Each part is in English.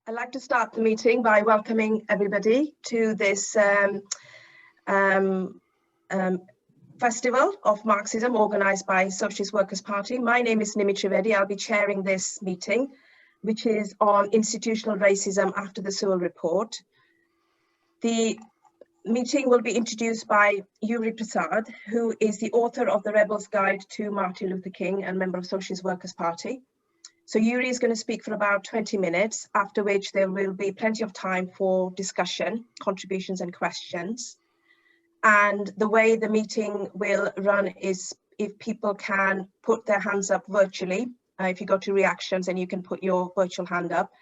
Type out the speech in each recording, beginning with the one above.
I'd like to start the meeting by welcoming everybody to this festival of Marxism organised by Socialist Workers Party. My name is Yuri Prasad. I'll be chairing this meeting, which is on institutional racism after the Sewell Report. The meeting will be introduced by Yuri Prasad, who is the author of The Rebel's Guide to Martin Luther King and member of Socialist Workers Party. So Yuri is going to speak for about 20 minutes, after which there will be plenty of time for discussion, contributions and questions. And the way the meeting will run is if people can put their hands up virtually. If you go to reactions, and you can put your virtual hand up,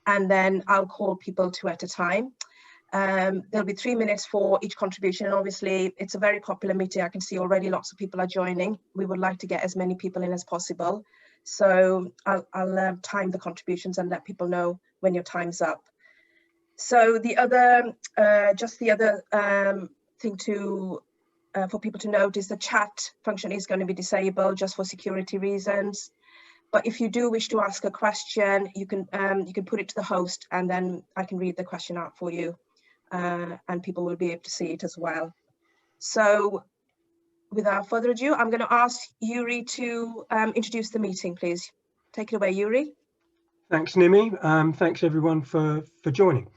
and then I'll call people two at a time. There'll be 3 minutes for each contribution. And obviously, it's a very popular meeting. I can see already lots of people are joining. We would like to get as many people in as possible. So I'll time the contributions and let people know when your time's up. So the other, thing to for people to note is the chat function is going to be disabled just for security reasons. But if you do wish to ask a question, you can put it to the host, and then I can read the question out for you, and people will be able to see it as well. So, without further ado, I'm going to ask Yuri to introduce the meeting, please. Take it away, Yuri. Thanks, Nimi. Thanks, everyone, for joining.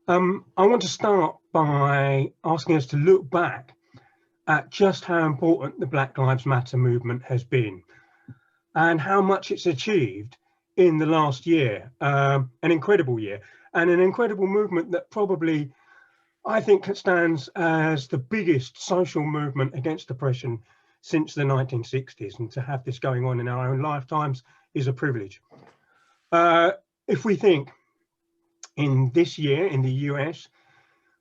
I want to start by asking us to look back at just how important the Black Lives Matter movement has been and how much it's achieved in the last year, an incredible year, and an incredible movement that probably, I think, stands as the biggest social movement against oppression since the 1960s, and to have this going on in our own lifetimes is a privilege. If we think in this year in the US,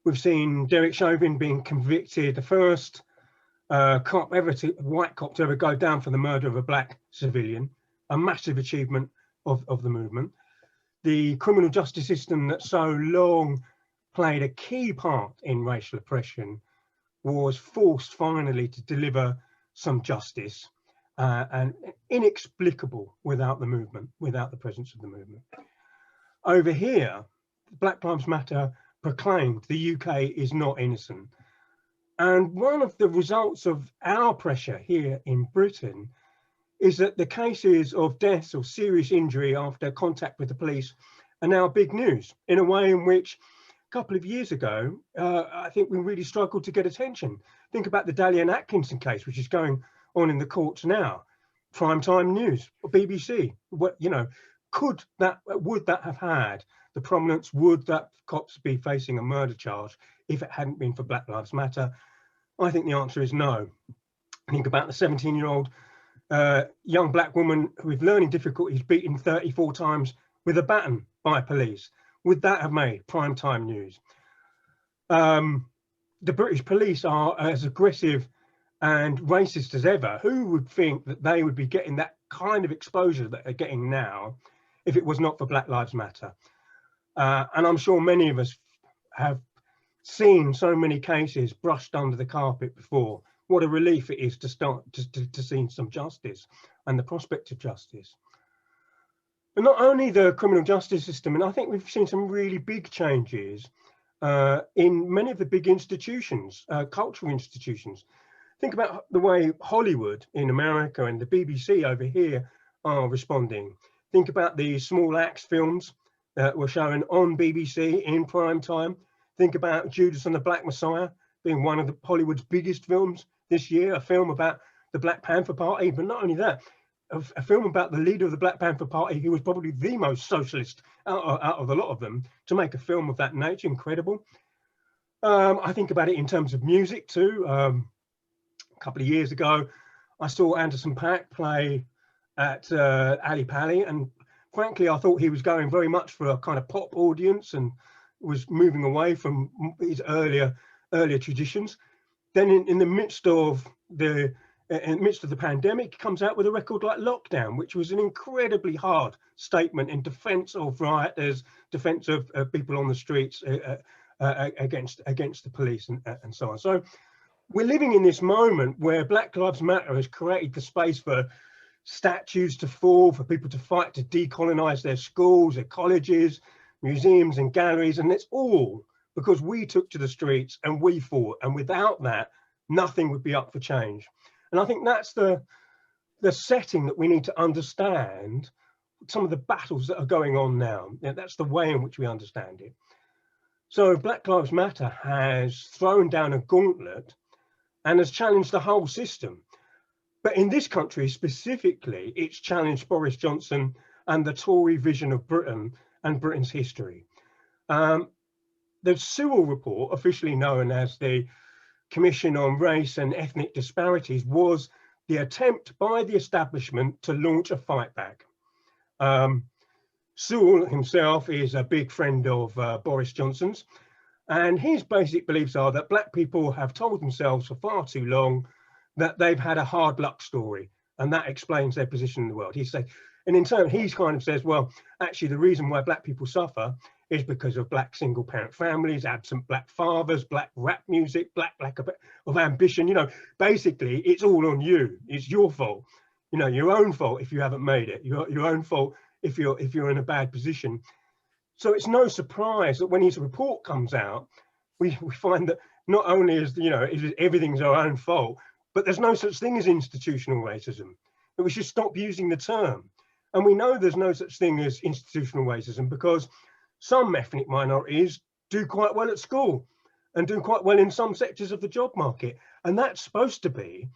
we've seen Derek Chauvin being convicted, the first white cop to ever go down for the murder of a black civilian, a massive achievement of the movement. The criminal justice system that so long played a key part in racial oppression was forced finally to deliver some justice, and inexplicable without the movement, without the presence of the movement. Over here, Black Lives Matter proclaimed the UK is not innocent. And one of the results of our pressure here in Britain is that the cases of deaths or serious injury after contact with the police are now big news, in a way in which a couple of years ago, I think we really struggled to get attention. Think about the Dalian Atkinson case, which is going on in the courts now. Primetime news, BBC. What, you know, would that have had the prominence? Would that cops be facing a murder charge if it hadn't been for Black Lives Matter? I think the answer is no. Think about the 17-year-old young black woman with learning difficulties beaten 34 times with a baton by police. Would that have made primetime news? The British police are as aggressive and racist as ever. Who would think that they would be getting that kind of exposure that they're getting now if it was not for Black Lives Matter? And I'm sure many of us have seen so many cases brushed under the carpet before. What a relief it is to start to see some justice and the prospect of justice. But not only the criminal justice system, and I think we've seen some really big changes in many of the big institutions, cultural institutions. Think about the way Hollywood in America and the BBC over here are responding. Think about the small axe films that were shown on BBC in prime time. Think about Judas and the Black Messiah being one of the Hollywood's biggest films this year, a film about the Black Panther Party, but not only that, a film about the leader of the Black Panther Party, who was probably the most socialist out of a lot of them, to make a film of that nature. Incredible. I think about it in terms of music too. A couple of years ago, I saw Anderson .Paak play at Ali Pali, and frankly, I thought he was going very much for a kind of pop audience and was moving away from his earlier traditions. Then in the midst of the pandemic, he comes out with a record like Lockdown, which was an incredibly hard statement in defense of rioters, defense of people on the streets, against the police and so on. So we're living in this moment where Black Lives Matter has created the space for statues to fall, for people to fight to decolonize their schools, their colleges, museums and galleries, and it's all because we took to the streets and we fought, and without that, nothing would be up for change. And I think that's the setting that we need to understand some of the battles that are going on now. That's the way in which we understand it. So Black Lives Matter has thrown down a gauntlet and has challenged the whole system. But in this country specifically, it's challenged Boris Johnson and the Tory vision of Britain and Britain's history. The Sewell Report, officially known as the Commission on Race and Ethnic Disparities, was the attempt by the establishment to launch a fight back. Sewell himself is a big friend of Boris Johnson's, and his basic beliefs are that black people have told themselves for far too long that they've had a hard luck story, and that explains their position in the world. He said, and in turn, he kind of says, well, actually, the reason why black people suffer is because of black single parent families, absent black fathers, black rap music, lack of ambition. You know, basically, it's all on you. It's your fault. You know, your own fault if you haven't made it. Your own fault if you're in a bad position. So it's no surprise that when his report comes out, we find that not only is, you know, everything's our own fault, but there's no such thing as institutional racism. But we should stop using the term. And we know there's no such thing as institutional racism because some ethnic minorities do quite well at school and do quite well in some sectors of the job market. And that's supposed to be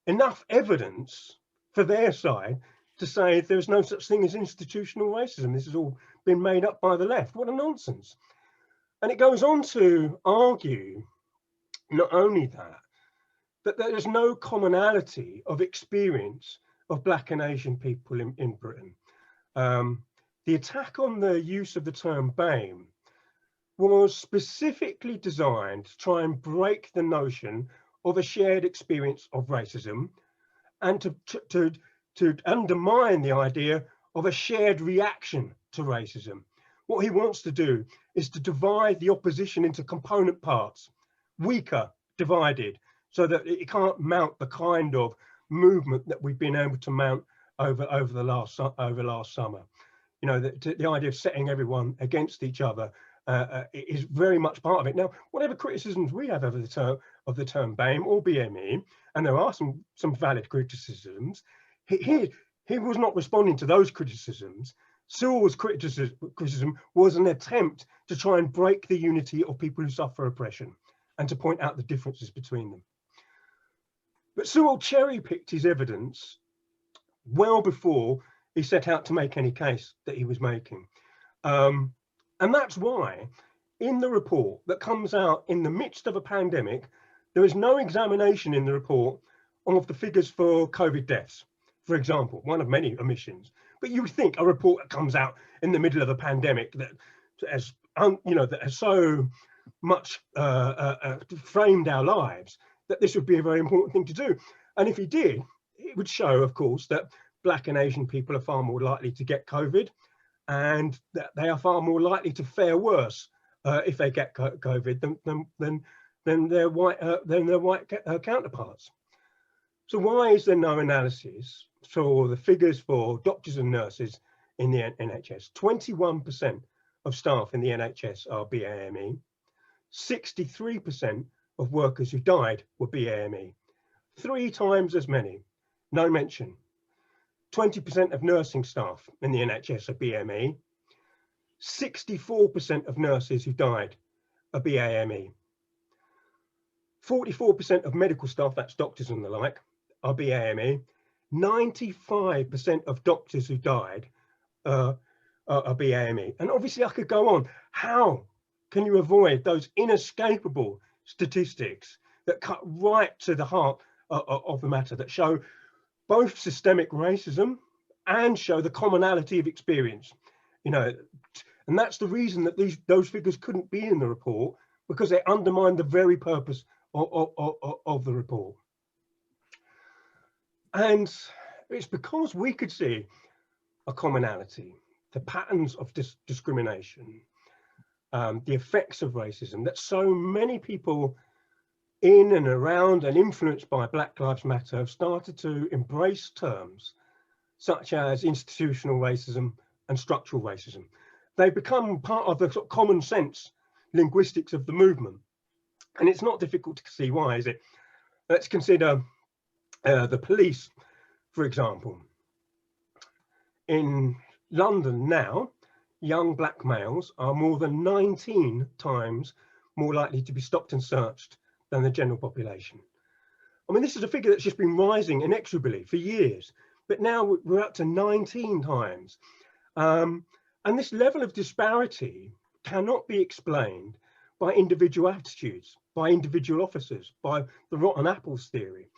enough evidence for their side to say there's no such thing as institutional racism. This has all been made up by the left. What a nonsense. And it goes on to argue not only that there is no commonality of experience of black and Asian people in Britain. The attack on the use of the term BAME was specifically designed to try and break the notion of a shared experience of racism and to undermine the idea of a shared reaction to racism. What he wants to do is to divide the opposition into component parts, weaker, divided, so that it can't mount the kind of movement that we've been able to mount over last summer. You know, the idea of setting everyone against each other is very much part of it. Now, whatever criticisms we have of the term BAME or BME, and there are some valid criticisms, he was not responding to those criticisms. Sewell's criticism was an attempt to try and break the unity of people who suffer oppression and to point out the differences between them. But Sewell cherry-picked his evidence well before he set out to make any case that he was making. And that's why in the report that comes out in the midst of a pandemic, there is no examination in the report of the figures for COVID deaths, for example, one of many omissions. But you would think a report that comes out in the middle of a pandemic that has, that has so much framed our lives, that this would be a very important thing to do. And if he did, it would show, of course, that black and Asian people are far more likely to get COVID, and that they are far more likely to fare worse if they get COVID than their white counterparts. So why is there no analysis for the figures for doctors and nurses in the NHS? 21% of staff in the NHS are BAME. 63% of workers who died were BAME. 3 times as many, no mention. 20% of nursing staff in the NHS are BAME. 64% of nurses who died are BAME. 44% of medical staff, that's doctors and the like, are BAME. 95% of doctors who died are BAME. And obviously I could go on. How can you avoid those inescapable statistics that cut right to the heart of the matter, that show both systemic racism and show the commonality of experience? You know, and that's the reason that those figures couldn't be in the report, because they undermine the very purpose of the report. And it's because we could see a commonality, the patterns of discrimination, the effects of racism, that so many people in and around and influenced by Black Lives Matter have started to embrace terms such as institutional racism and structural racism. they become part of the sort of common sense linguistics of the movement. And it's not difficult to see why, is it? Let's consider the police, for example. In London now, young black males are more than 19 times more likely to be stopped and searched than the general population. I mean, this is a figure that's just been rising inexorably for years, but now we're up to 19 times. And this level of disparity cannot be explained by individual attitudes, by individual officers, by the rotten apples theory.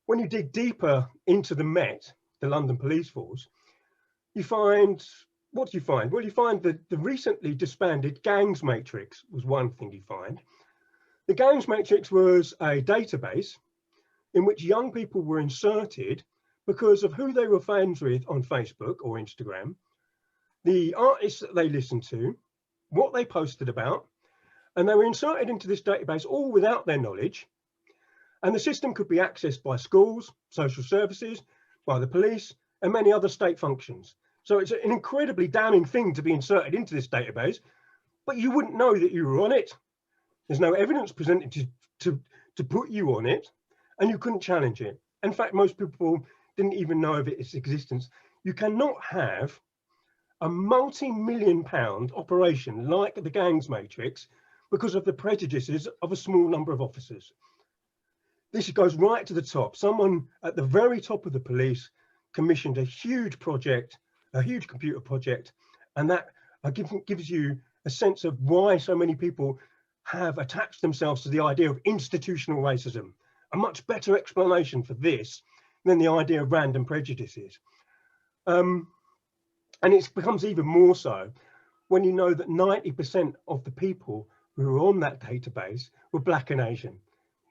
When you dig deeper into the Met, the London Police Force, you find, what do you find? Well, you find that the recently disbanded gangs matrix was one thing you find. The gangs matrix was a database in which young people were inserted because of who they were friends with on Facebook or Instagram, the artists that they listened to, what they posted about, and they were inserted into this database all without their knowledge. And the system could be accessed by schools, social services, by the police, and many other state functions. So it's an incredibly damning thing to be inserted into this database, but you wouldn't know that you were on it. There's no evidence presented to put you on it, and you couldn't challenge it. In fact, most people didn't even know of its existence. You cannot have a multi-million-pound operation like the gangs matrix because of the prejudices of a small number of officers. This goes right to the top. Someone at the very top of the police commissioned a huge project, a huge computer project, and that gives you a sense of why so many people have attached themselves to the idea of institutional racism. A much better explanation for this than the idea of random prejudices. And it becomes even more so when you know that 90% of the people who were on that database were black and Asian.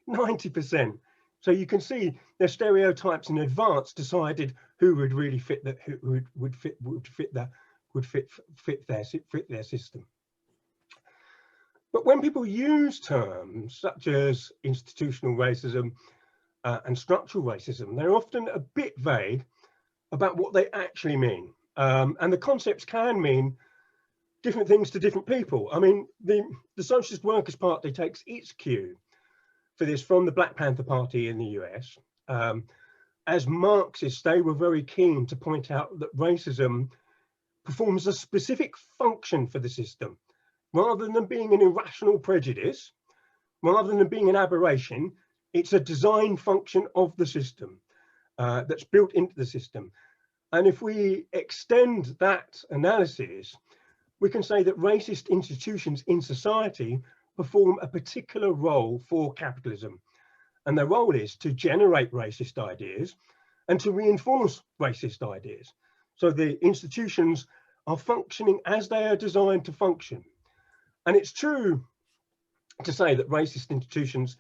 90%. So you can see their stereotypes in advance decided who would really fit that, who would fit their system. But when people use terms such as institutional racism and structural racism, they're often a bit vague about what they actually mean. And the concepts can mean different things to different people. I mean, the Socialist Workers Party takes its cue for this from the Black Panther Party in the US. As Marxists, they were very keen to point out that racism performs a specific function for the system. Rather than being an irrational prejudice, rather than being an aberration, it's a design function of the system that's built into the system. And if we extend that analysis, we can say that racist institutions in society perform a particular role for capitalism. And their role is to generate racist ideas and to reinforce racist ideas. So the institutions are functioning as they are designed to function. And it's true to say that racist institutions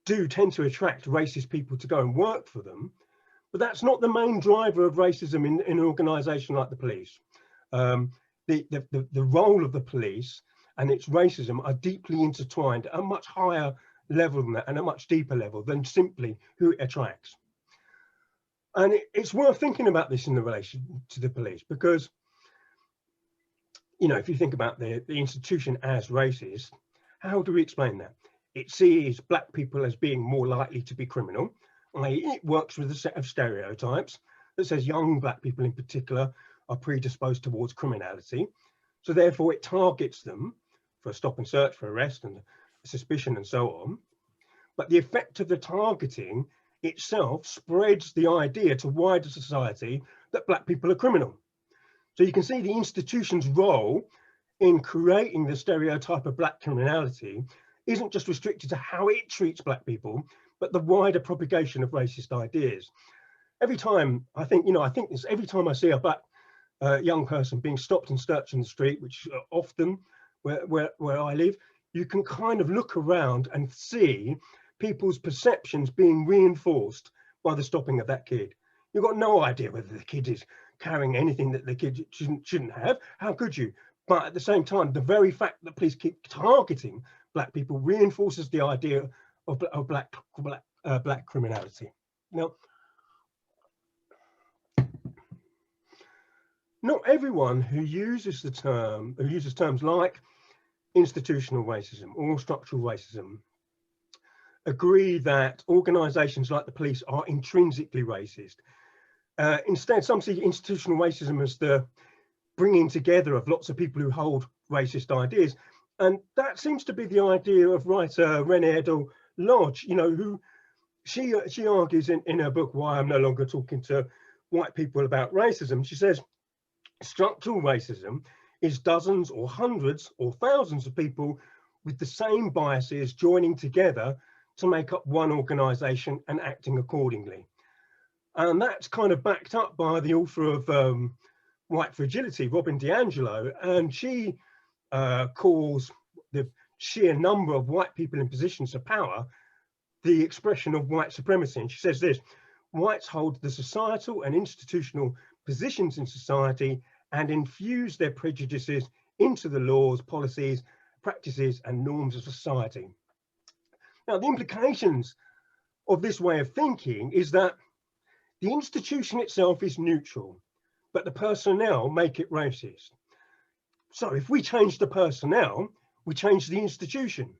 do tend to attract racist people to go and work for them, but that's not the main driver of racism in an organisation like the police. The role of the police and its racism are deeply intertwined at a much higher level than that, and a much deeper level than simply who it attracts. And it's worth thinking about this in the relation to the police, because, you know, if you think about the institution as racist, how do we explain that? It sees black people as being more likely to be criminal. It works with a set of stereotypes that says young black people in particular are predisposed towards criminality. So therefore it targets them for a stop and search, for arrest and suspicion and so on. But the effect of the targeting itself spreads the idea to wider society that black people are criminal. So you can see the institution's role in creating the stereotype of black criminality isn't just restricted to how it treats black people, but the wider propagation of racist ideas. Every time I think, every time I see a black young person being stopped and searched in the street, which often where I live, you can kind of look around and see people's perceptions being reinforced by the stopping of that kid. You've got no idea whether the kid is carrying anything that the kid shouldn't have. How could you? But at the same time, the very fact that police keep targeting black people reinforces the idea of black criminality. Now, not everyone who uses terms like institutional racism or structural racism agree that organisations like the police are intrinsically racist. Instead, some see institutional racism as the bringing together of lots of people who hold racist ideas. And that seems to be the idea of writer Renée Edel-Lodge, you know, who she argues in her book, Why I'm No Longer Talking to White People About Racism. She says, structural racism is dozens or hundreds or thousands of people with the same biases joining together to make up one organisation and acting accordingly. And that's kind of backed up by the author of White Fragility, Robin DiAngelo, and she calls the sheer number of white people in positions of power the expression of white supremacy. And she says this: whites hold the societal and institutional positions in society and infuse their prejudices into the laws, policies, practices, and norms of society. Now, the implications of this way of thinking is that the institution itself is neutral, but the personnel make it racist. So if we change the personnel, we change the institution.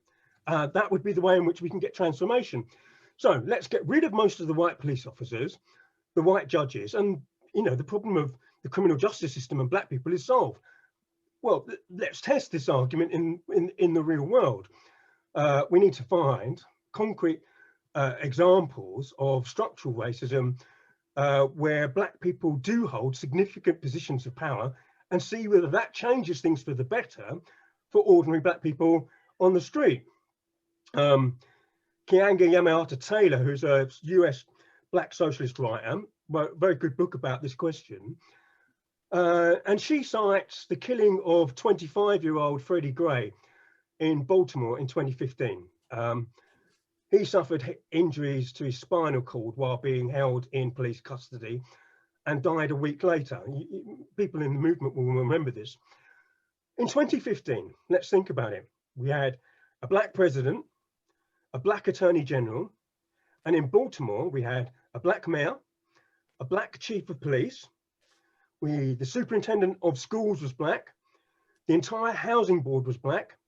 That would be the way in which we can get transformation. So let's get rid of most of the white police officers, the white judges, and you know, the problem of the criminal justice system and black people is solved. Well, let's test this argument in the real world. We need to find concrete examples of structural racism where black people do hold significant positions of power, and see whether that changes things for the better for ordinary black people on the street. Keeanga Yamahata Taylor, who's a US black socialist writer, wrote a very good book about this question. And she cites the killing of 25-year-old Freddie Gray in Baltimore in 2015. He suffered injuries to his spinal cord while being held in police custody and died a week later. People in the movement will remember this. In 2015, let's think about it. We had a black president, a black attorney general, and in Baltimore, we had a black mayor, a black chief of police. The superintendent of schools was black. The entire housing board was black.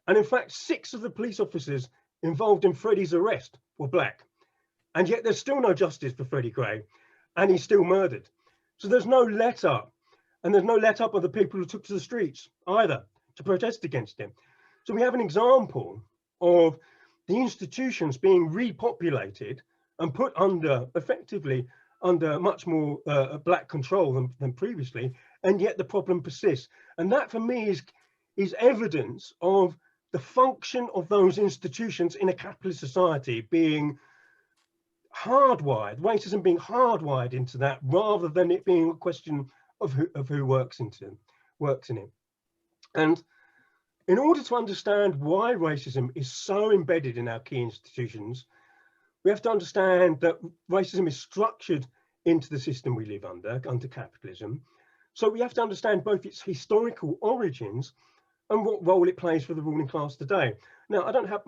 And in fact, 6 of the police officers involved in Freddie's arrest were black. And yet there's still no justice for Freddie Gray, and he's still murdered. So there's no let up, and there's no let up of the people who took to the streets either to protest against him. So we have an example of the institutions being repopulated and put effectively under much more black control than previously, and yet the problem persists. And that for me is evidence of the function of those institutions in a capitalist society being hardwired, racism being hardwired into that, rather than it being a question of who works in it. And in order to understand why racism is so embedded in our key institutions, we have to understand that racism is structured into the system we live under capitalism. So we have to understand both its historical origins and what role it plays for the ruling class today. Now, I don't have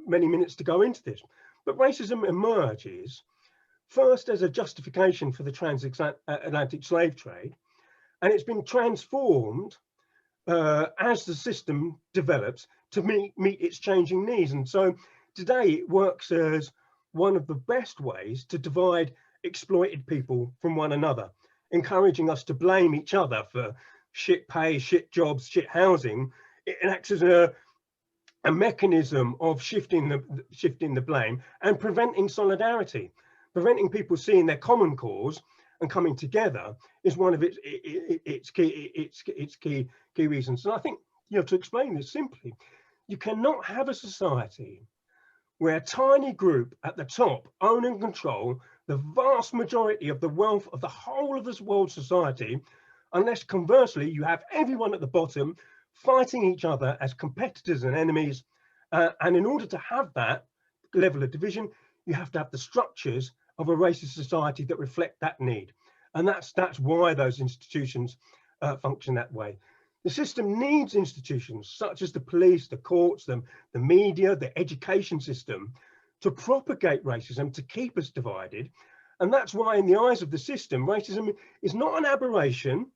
many minutes to go into this, but racism emerges first as a justification for the transatlantic slave trade, and it's been transformed as the system develops to meet its changing needs. And so today it works as one of the best ways to divide exploited people from one another, encouraging us to blame each other for shit pay, shit jobs, shit housing. It acts as a mechanism of shifting the blame and preventing solidarity, preventing people seeing their common cause and coming together is one of its key reasons. And I think, you know, to explain this simply, you cannot have a society where a tiny group at the top own and control the vast majority of the wealth of the whole of this world society, unless conversely you have everyone at the bottom fighting each other as competitors and enemies. And in order to have that level of division, you have to have the structures of a racist society that reflect that need. And that's why those institutions function that way. The system needs institutions such as the police, the courts, the media, the education system to propagate racism, to keep us divided. And that's why in the eyes of the system, racism is not an aberration,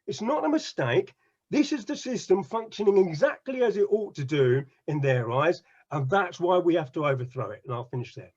It's not a mistake. This is the system functioning exactly as it ought to do in their eyes, and that's why we have to overthrow it. And I'll finish there.